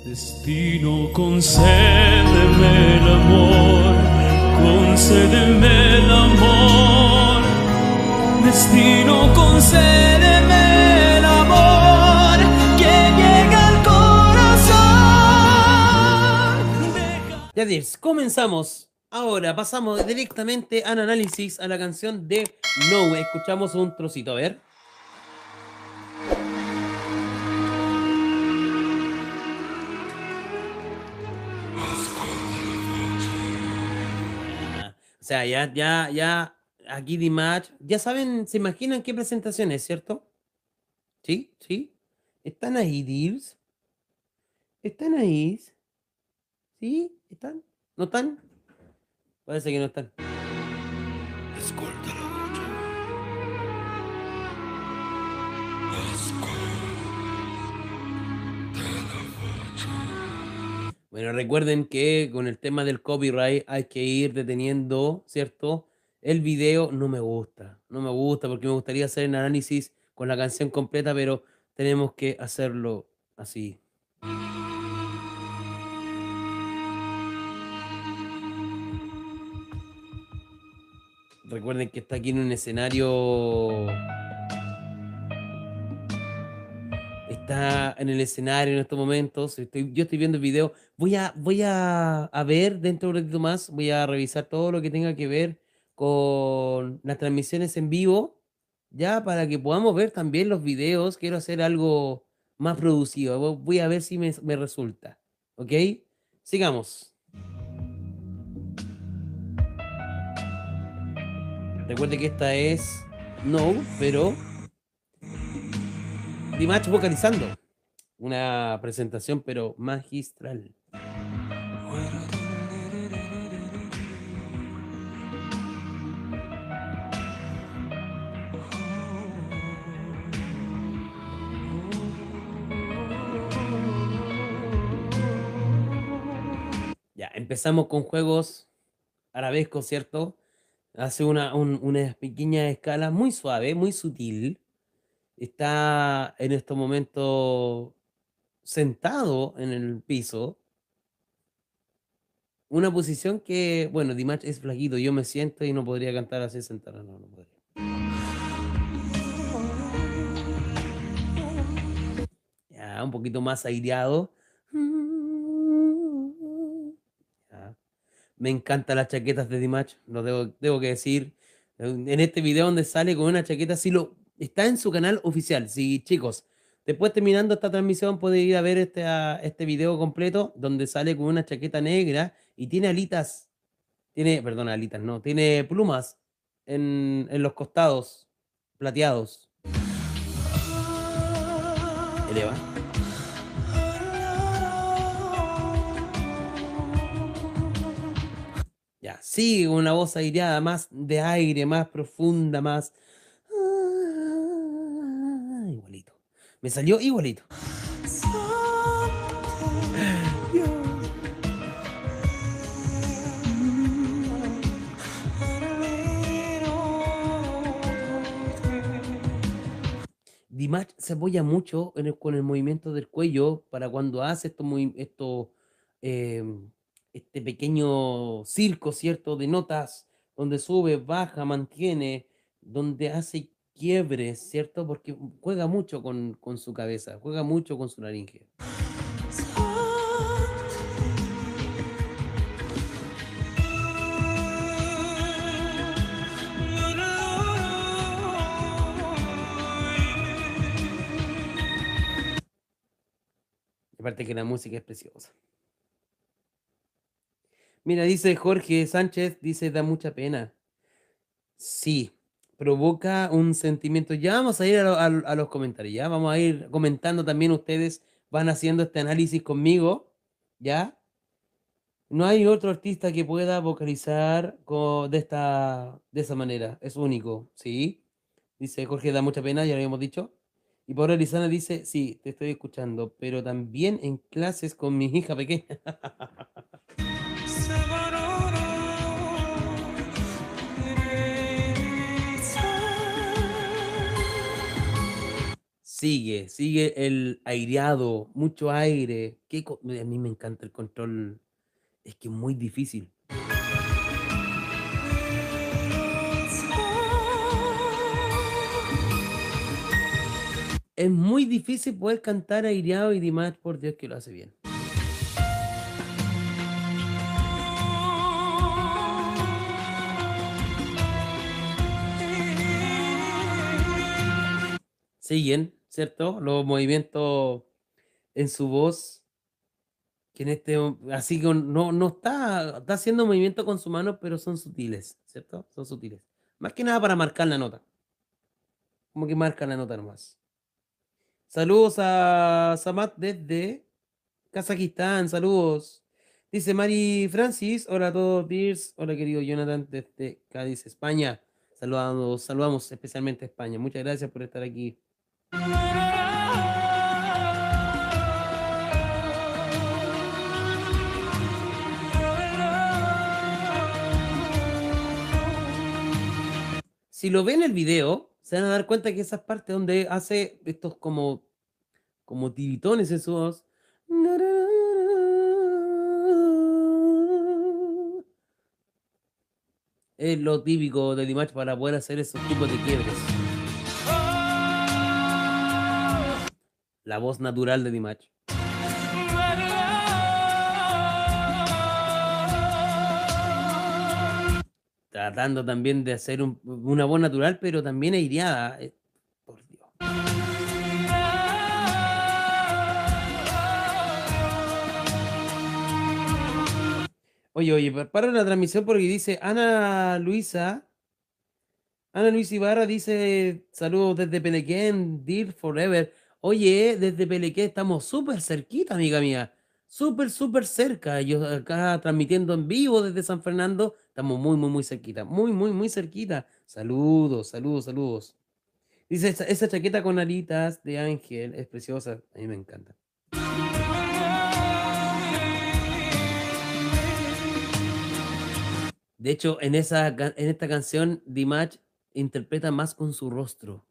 Destino, concédeme el amor, concédeme el amor. Destino, concédeme el amor que llega al corazón. Ya Dirs, comenzamos. Ahora pasamos directamente al análisis a la canción de No. Escuchamos un trocito, a ver. O sea, ya, aquí Dimatch, ya saben, se imaginan qué presentación es, ¿cierto? ¿Sí? ¿Sí? ¿Están ahí, Dirs? ¿Están ahí? ¿Sí? ¿Están? ¿No están? Parece que no están. Escolta la voce. Bueno, recuerden que con el tema del copyright hay que ir deteniendo, ¿cierto? El video no me gusta porque me gustaría hacer el análisis con la canción completa, pero tenemos que hacerlo así. Recuerden que está aquí en un escenario. Está en el escenario en estos momentos. Yo estoy viendo el video. Voy a ver dentro de un ratito más. Voy a revisar todo lo que tenga que ver con las transmisiones en vivo. Ya, para que podamos ver también los videos. Quiero hacer algo más producido. Voy a ver si me resulta. ¿Ok? Sigamos. Recuerde que esta es No, pero Dimatch vocalizando. Una presentación, pero magistral. Ya, empezamos con juegos arabescos, ¿cierto? Hace una pequeña escala muy suave, muy sutil. Está en estos momentos sentado en el piso. Una posición que, bueno, Dimatch es flaquito. Yo me siento y no podría cantar así sentado. No podría. Ya, un poquito más aireado. Ya. Me encantan las chaquetas de Dimatch, lo debo que decir. En este video donde sale con una chaqueta, está en su canal oficial. Sí, chicos, después terminando esta transmisión puede ir a ver este video completo donde sale con una chaqueta negra y tiene alitas. Perdón, alitas, no, tiene plumas en los costados, plateados. Eleva. Ya, sigue con una voz aireada, más de aire, más profunda, más... igualito. Me salió igualito. Dimatch se apoya mucho con el movimiento del cuello para cuando hace este pequeño circo, ¿cierto? De notas, donde sube, baja, mantiene, donde hace quiebres, ¿cierto? Porque juega mucho con su cabeza, juega mucho con su laringe. Aparte que la música es preciosa. Mira, dice Jorge Sánchez, dice, da mucha pena. Sí, provoca un sentimiento. Ya vamos a ir a los comentarios, ya vamos a ir comentando también ustedes, van haciendo este análisis conmigo, ¿ya? No hay otro artista que pueda vocalizar de esa manera, es único, ¿sí? Dice Jorge, da mucha pena, ya lo habíamos dicho. Y Paula Lizana dice, sí, te estoy escuchando, pero también en clases con mi hija pequeña. sigue el aireado, mucho aire. A mí me encanta el control, es que es muy difícil. Es muy difícil poder cantar aireado y Dimash, por Dios que lo hace bien. Siguen, ¿cierto? Los movimientos en su voz, que en así que no está haciendo movimiento con su mano, pero son sutiles, ¿cierto? Son sutiles. Más que nada para marcar la nota. Como que marca la nota nomás. Saludos a Samat desde Kazajistán, saludos. Dice Mari Francis, hola a todos, Dears. Hola querido Jonathan desde Cádiz, España. Saludamos especialmente a España. Muchas gracias por estar aquí. Si lo ven en el video, se van a dar cuenta que esas partes donde hace estos como tiritones en su voz. Es lo típico de Dimash para poder hacer esos tipos de quiebres. La voz natural de Dimash. Tratando también de hacer una voz natural, pero también aireada. Por Dios. Oye, para la transmisión porque dice Ana Luisa Ibarra dice, saludos desde Pelequén, Dear Forever. Oye, desde Pelequén estamos súper cerquita, amiga mía. Súper cerca. Yo acá transmitiendo en vivo desde San Fernando. Estamos muy cerquita. Muy cerquita. Saludos. Dice, esa chaqueta con alitas de ángel es preciosa. A mí me encanta. De hecho, en esta canción, Dimash interpreta más con su rostro,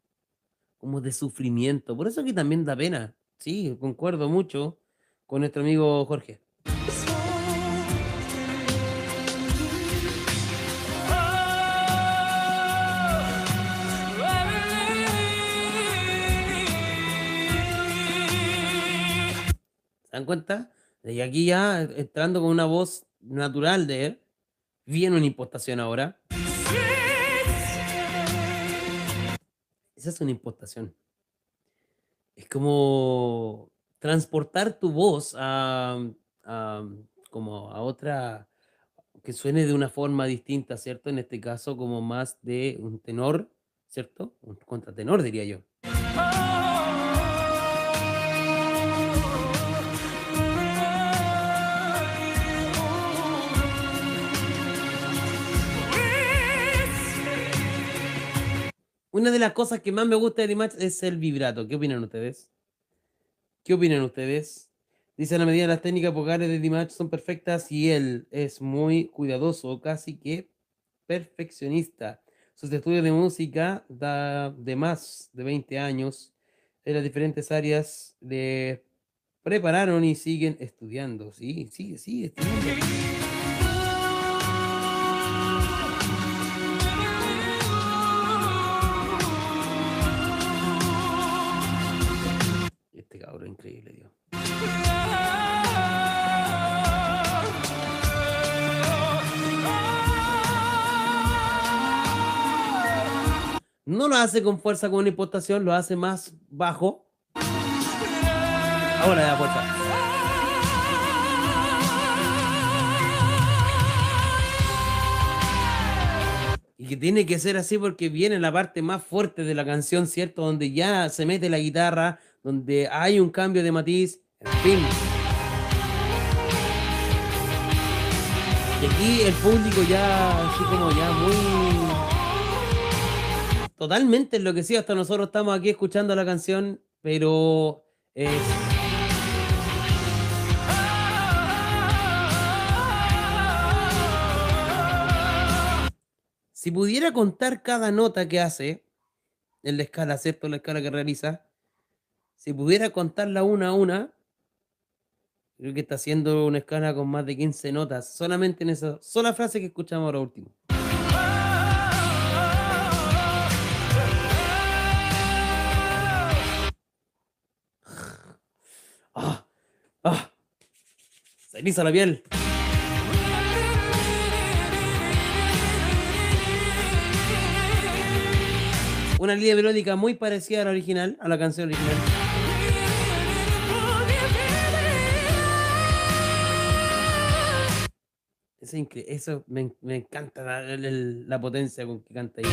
como de sufrimiento. Por eso que también da pena. Sí, concuerdo mucho con nuestro amigo Jorge. ¿Se dan cuenta? Y aquí ya entrando con una voz natural de él, viene una impostación ahora. Esa es una impostación. Es como transportar tu voz como a otra, que suene de una forma distinta, ¿cierto? En este caso como más de un tenor, ¿cierto? Un contratenor, diría yo. Una de las cosas que más me gusta de Dimash es el vibrato. ¿Qué opinan ustedes? Dice, a la medida de las técnicas vocales de Dimash son perfectas y él es muy cuidadoso, casi que perfeccionista. Sus estudios de música da de más de 20 años en las diferentes áreas le prepararon y siguen estudiando. Sí, estudiando. Este cabrón increíble, Dios. No lo hace con fuerza, con una impostación, lo hace más bajo. Ahora da fuerza. Y que tiene que ser así porque viene la parte más fuerte de la canción, ¿cierto? Donde ya se mete la guitarra, donde hay un cambio de matiz, en fin. Y aquí el público ya, así como ya muy... totalmente enloquecido, hasta nosotros estamos aquí escuchando la canción, pero es... Si pudiera contar cada nota que hace en la escala, ¿cierto? La escala que realiza, Si pudiera contarla una a una, creo que está haciendo una escala con más de 15 notas, solamente en esa sola frase que escuchamos ahora último. ¡Ah! ¡Ah! Se eriza la piel. Una línea melódica muy parecida a la original, a la canción original. Es increíble, eso me encanta la potencia con que canta ahí.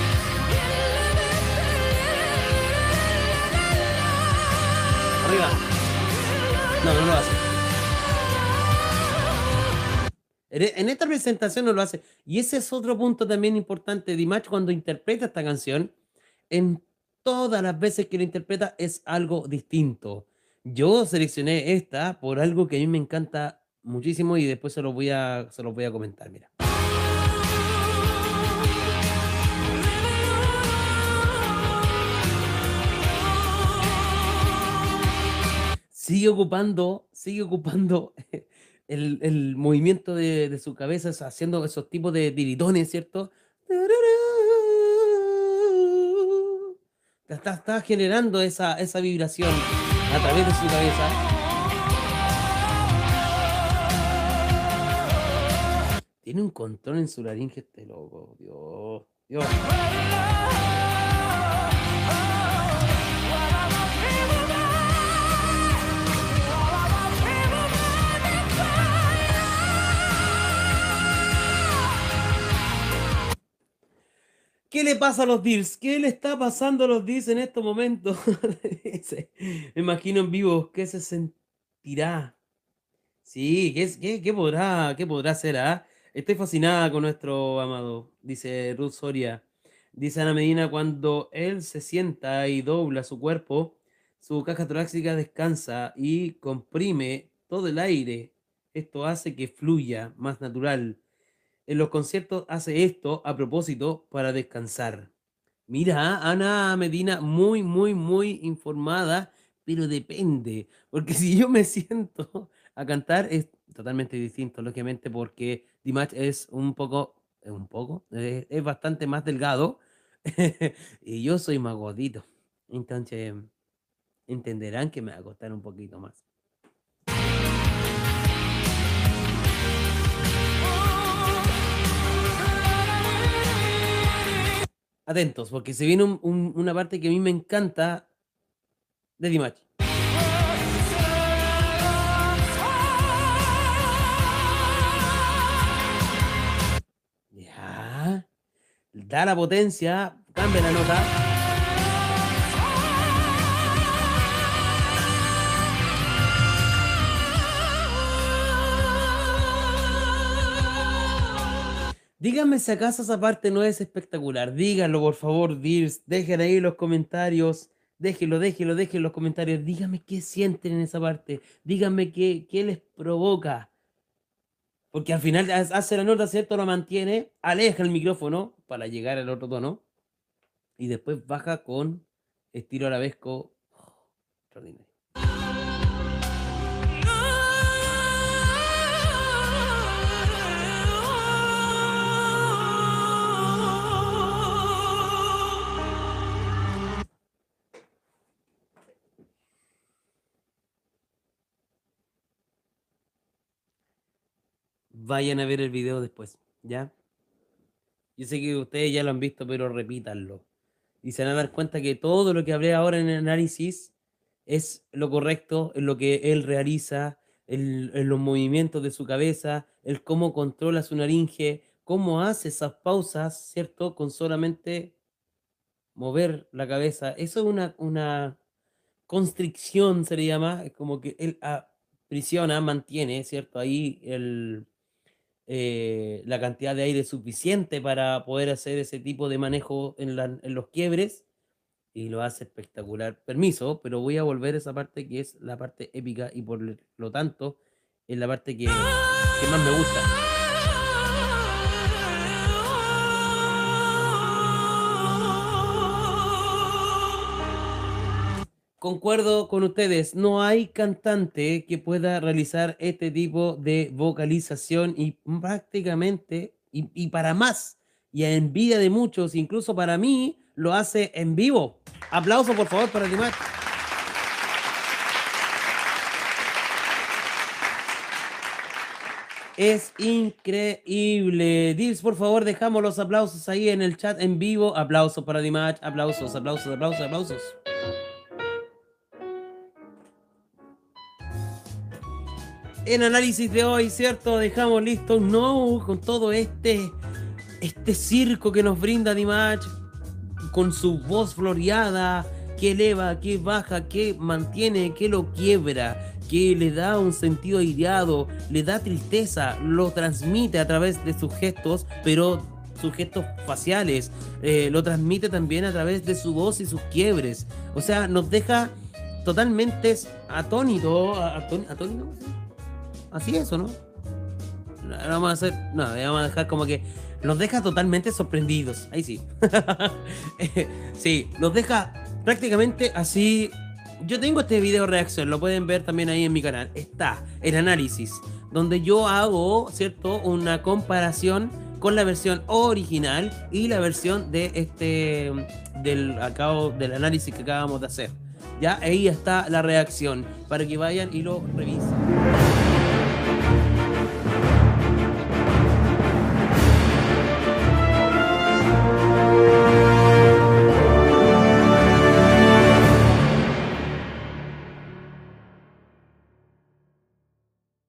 Arriba. No, no lo hace. En esta presentación no lo hace. Y ese es otro punto también importante. Dimash, cuando interpreta esta canción, en todas las veces que lo interpreta es algo distinto. Yo seleccioné esta por algo que a mí me encanta muchísimo y después se los voy a comentar. Mira. Sigue ocupando el movimiento de su cabeza, haciendo esos tipos de tiritones, ¿cierto? Está generando esa vibración a través de su cabeza. Tiene un control en su laringe este loco, Dios, Dios. ¿Qué le pasa a los Deals? ¿Qué le está pasando a los Deals en estos momentos? Me imagino en vivo, ¿qué se sentirá? Sí, qué podrá hacer? ¿Ah? Estoy fascinada con nuestro amado, dice Ruth Soria. Dice Ana Medina, cuando él se sienta y dobla su cuerpo, su caja torácica descansa y comprime todo el aire. Esto hace que fluya más natural. En los conciertos hace esto a propósito para descansar. Mira, Ana Medina, muy informada, pero depende, porque si yo me siento a cantar es totalmente distinto, lógicamente, porque Dimash es bastante más delgado y yo soy más gordito, entonces entenderán que me va a costar un poquito más. Atentos, porque se viene una parte que a mí me encanta de Dimash. Ya. Da la potencia, cambia la nota. Díganme si acaso esa parte no es espectacular. Díganlo, por favor, Dears. Dejen ahí los comentarios. Déjenlo en los comentarios. Díganme qué sienten en esa parte. Díganme qué les provoca. Porque al final hace la nota, ¿cierto? Lo mantiene, aleja el micrófono para llegar al otro tono. Y después baja con estilo arabesco. Oh, extraordinario. Vayan a ver el video después, ¿ya? Yo sé que ustedes ya lo han visto, pero repítanlo. Y se van a dar cuenta que todo lo que hablé ahora en el análisis es lo correcto, es lo que él realiza, en los movimientos de su cabeza, el cómo controla su laringe, cómo hace esas pausas, ¿cierto? Con solamente mover la cabeza. Eso es una constricción, se le llama, es como que él aprisiona, mantiene, ¿cierto? Ahí la cantidad de aire suficiente para poder hacer ese tipo de manejo en los quiebres y lo hace espectacular. Permiso, pero voy a volver a esa parte que es la parte épica y por lo tanto es la parte que más me gusta. Concuerdo con ustedes, no hay cantante que pueda realizar este tipo de vocalización y prácticamente, y para más, y a envidia de muchos, incluso para mí, lo hace en vivo. Aplauso por favor para Dimash. Es increíble. Dils, por favor, dejamos los aplausos ahí en el chat en vivo. Aplausos para Dimash, aplausos, aplausos, aplausos, aplausos. En análisis de hoy, ¿cierto? Dejamos listo un no con todo este circo que nos brinda Dimash, con su voz floreada, que eleva, que baja, que mantiene, que lo quiebra, que le da un sentido aireado, le da tristeza, lo transmite a través de sus gestos, pero sus gestos faciales, lo transmite también a través de su voz y sus quiebres. O sea, nos deja totalmente atónito, atónito, así es, ¿o no? No vamos a hacer, no, vamos a dejar como que nos deja totalmente sorprendidos. Ahí sí. Sí, nos deja prácticamente así. Yo tengo este video reacción, lo pueden ver también ahí en mi canal. Está el análisis, donde yo hago, ¿cierto?, una comparación con la versión original y la versión de del análisis que acabamos de hacer. Ya ahí está la reacción para que vayan y lo revisen.